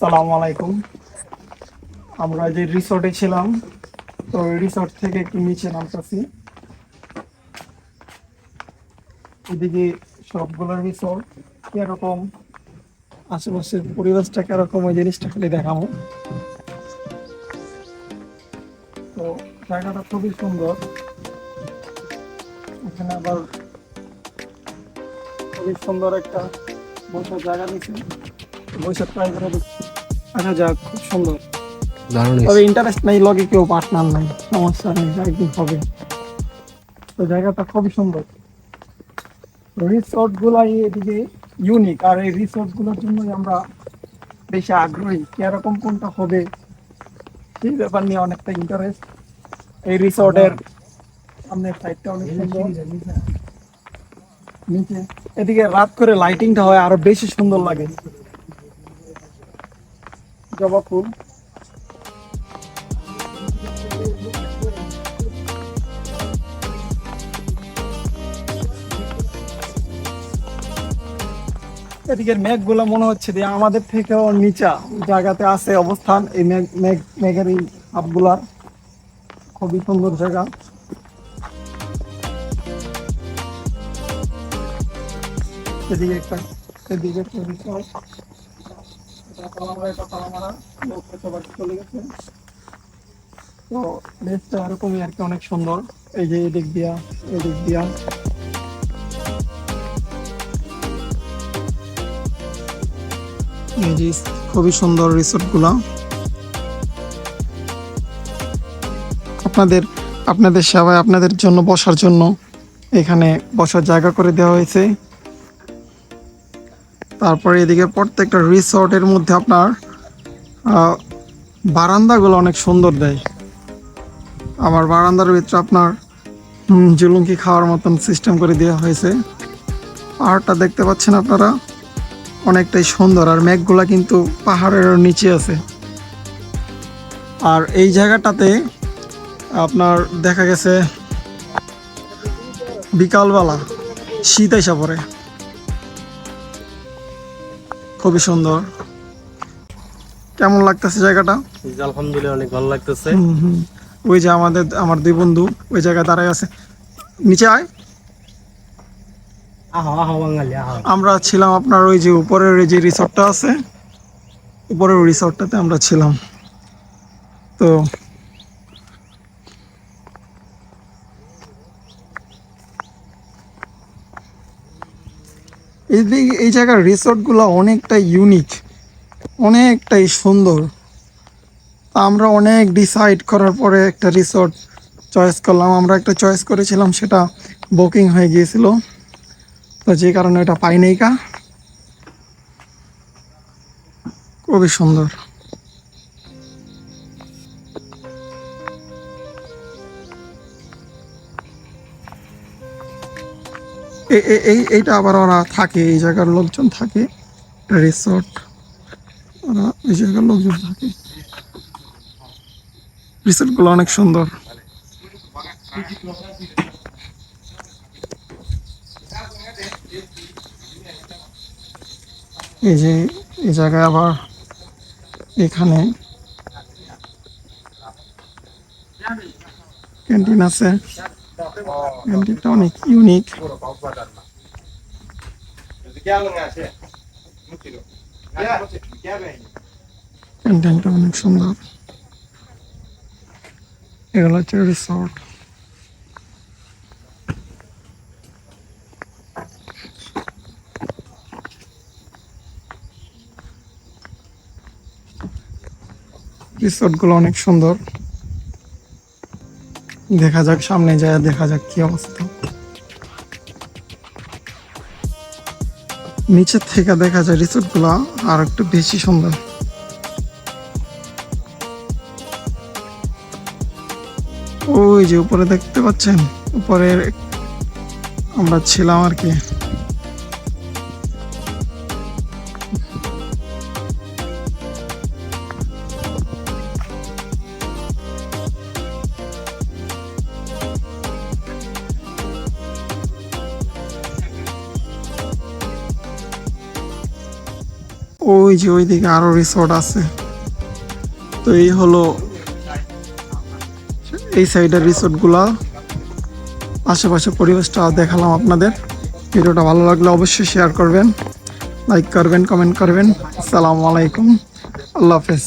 আসসালামু আলাইকুম। আমরা যে রিসোর্টে ছিলাম, তো রিসোর্ট থেকে একটু নিচে নামতেছি। এদিকে সবগুলো রিসোর্ট কিরকম, আশেপাশের পরিবেশটা কিরকম, ওই জিনিসটা খালি দেখাবো। তো জায়গাটা খুবই সুন্দর। এখানে আবার খুবই সুন্দর একটা বসার জায়গা দিচ্ছে, বসে ট্রাই করে দেখছি। আচ্ছা যাক, খুব সুন্দর। দারুণ তবে ইন্টারেস্ট নাই, লগে কেউ পার্টনার নাই, সমস্যা নেই, একদিন হবে। তো জায়গাটা খুবই সুন্দর। রিসোর্ট গুলাই এদিকে ইউনিক, আর এই রিসোর্ট গুলোর জন্যই আমরা বেশি আগ্রহী। কিরকম কোনটা হবে সেই ব্যাপার নিয়ে অনেকটা ইন্টারেস্ট। এই রিসোর্টের সামনের সাইডটা অনেক সুন্দর, নিচে এদিকে রাত করে লাইটিংটা হয় আরো বেশি সুন্দর লাগে। জবা ফুল, এদিকের মেঘগুলো মনে হচ্ছে যে আমাদের থেকেও নিচা জায়গাতে আছে অবস্থান। এই মেঘের এই হাবগুলা খুবই সুন্দর জায়গা। এদিকে একটা, এদিকে একটা resort, এটা তালামারা, এটা তালামারা, লোক হয়তো বাড়ি চলে গেছে। তো দেশটা এরকমই আর কি, অনেক সুন্দর। এই যে এদিক দিয়া, এদিক দিয়া এই যে খুবই সুন্দর রিসোর্ট গুলা। আপনাদের আপনাদের সেবায় আপনাদের জন্য বসার জন্য এখানে বসার জায়গা করে দেওয়া হয়েছে। তারপরে এদিকে প্রত্যেকটা রিসর্টের মধ্যে আপনার বারান্দাগুলো অনেক সুন্দর দেয়। আবার বারান্দার ভিতরে আপনার জুলুঙ্কি খাওয়ার মতন সিস্টেম করে দেওয়া হয়েছে। পাহাড়টা দেখতে পাচ্ছেন আপনারা, অনেকটাই সুন্দর। আর মেঘগুলা কিন্তু পাহাড়ের নিচে আছে। আর এই জায়গাটাতে আপনার দেখা গেছে বিকালবেলা শীত এসে পড়ে, খুবই সুন্দর। কেমন লাগতেছে জায়গাটা? আলহামদুলিল্লাহ, অনেক ভালো লাগতেছে। ওই যে আমার দুই বন্ধু ওই জায়গায় দাঁড়ায় আছে, নিচে আয়। আমরা ছিলাম আপনার ওই যে উপরের যে রিসর্টটা আছে, উপরের রিসর্টটাতে আমরা ছিলাম। তো এই জায়গার রিসর্টগুলো অনেকটাই ইউনিক, অনেকটাই সুন্দর। আমরা অনেক ডিসাইড করার পরে একটা রিসর্ট চয়েস করলাম। আমরা একটা চয়েস করেছিলাম, সেটা বুকিং হয়ে গিয়েছিল, তো যে কারণে এটা পাই নাই কা। খুবই সুন্দর। এইটা আবার ওরা থাকে, এই জায়গার লোকজন থাকে, রিসর্ট, ওরা এই জায়গার লোকজন থাকে। রিসর্টগুলো অনেক সুন্দর। এই যে এই জায়গায় আবার এখানে ক্যান্টিন আছে, ক্যান্টিনটা অনেক ইউনিক। ক্যান্টিনটা অনেক সুন্দর। এগুলো হচ্ছে রিসর্ট। রিসর্টগুলো অনেক সুন্দর। দেখা যাক, সামনে যায় দেখা যাক কি অবস্থা। নিচের থেকে দেখা যায় রিসর্টগুলো আর একটু বেশি সুন্দর। ওই যে উপরে দেখতে পাচ্ছেন, উপরে আমরা ছিলাম আর কি। ওই যে ওইদিকে আরো রিসোর্ট আছে। তো এই হলো এই সাইডের রিসোর্টগুলা, আশেপাশে পরিবেশটা দেখালাম আপনাদের। ভিডিওটা ভালো লাগলে অবশ্যই শেয়ার করবেন, লাইক করবেন, কমেন্ট করবেন। আসসালামু আলাইকুম, আল্লাহ হাফেজ।